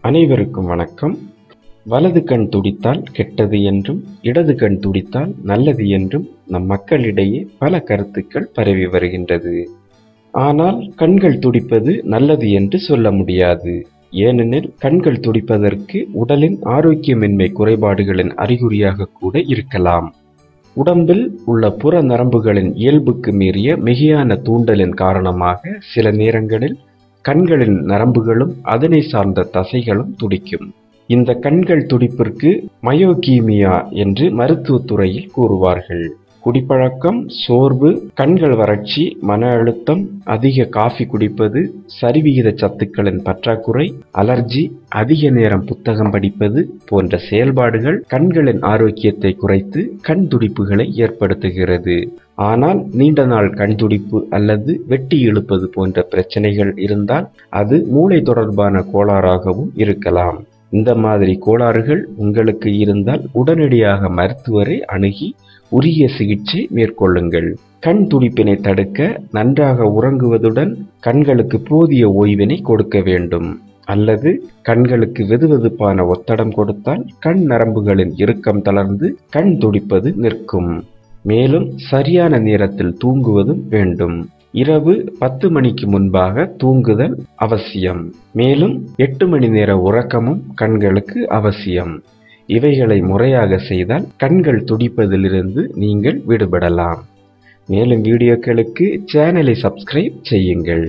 அனைவருக்கும் வணக்கம். வலது கண் துடித்தால் கெட்டது என்றும் இடது கண் துடித்தால் நல்லது என்றும் நம் மக்களிடையே பல கருத்துக்கள் பரவி வருகின்றது. ஆனால் கண்கள் துடிப்பது நல்லது என்று சொல்ல முடியாது. ஏனெனில் கண்கள் துடிப்பதற்கு உடலின் ஆரோக்கியமின்மை குறைபாடுகளின் அறிகுறியாக கூட இருக்கலாம். உடம்பில் உள்ள புற நரம்புகளின் இயல்புக்கு மீறிய மிகையான தூண்டலின் காரணமாக சில நேரங்களில் கண்களின் நரம்புகளும் அதனை சார்ந்த தசைகளும் துடிக்கும். இந்த கண்கள் துடிப்பிற்கு மயோகீமியா என்று மருத்துவத்துறையில் கூறுவார்கள். குடிப்பழக்கம், சோர்வு, கண்கள் வறட்சி, மன அழுத்தம், அதிக காஃபி குடிப்பது, சரிவிகித சத்துக்களின் பற்றாக்குறை, அலர்ஜி, அதிக நேரம் புத்தகம் படிப்பது போன்ற செயல்பாடுகள் கண்களின் ஆரோக்கியத்தை குறைத்து கண் துடிப்புகளை ஏற்படுத்துகிறது. ஆனால் நீண்ட நாள் கண் துடிப்பு அல்லது வெட்டி இழுப்பது போன்ற பிரச்சனைகள் இருந்தால் அது மூளை தொடர்பான கோளாறாகவும் இருக்கலாம். இந்த மாதிரி கோளாறுகள் உங்களுக்கு இருந்தால் உடனடியாக மருத்துவரை அணுகி உரிய சிகிச்சை மேற்கொள்ளுங்கள். கண் துடிப்பினை தடுக்க நன்றாக உறங்குவதுடன் கண்களுக்கு போதிய ஓய்வினை கொடுக்க வேண்டும். அல்லது கண்களுக்கு வெதுவெதுப்பான ஒத்தடம் கொடுத்தால் கண் நரம்புகளின் இறுக்கம் தளர்ந்து கண் துடிப்பது நிற்கும். மேலும் சரியான நேரத்தில் தூங்குவதும் வேண்டும். இரவு 10 மணிக்கு முன்பாக தூங்குதல் அவசியம். மேலும் 8 மணி நேர உறக்கமும் கண்களுக்கு அவசியம். இவைகளை முறையாக செய்தால் கண்கள் துடிப்பதிலிருந்து நீங்கள் விடுபடலாம். மேலும் வீடியோக்களுக்கு சேனலை சப்ஸ்கிரைப் செய்யுங்கள்.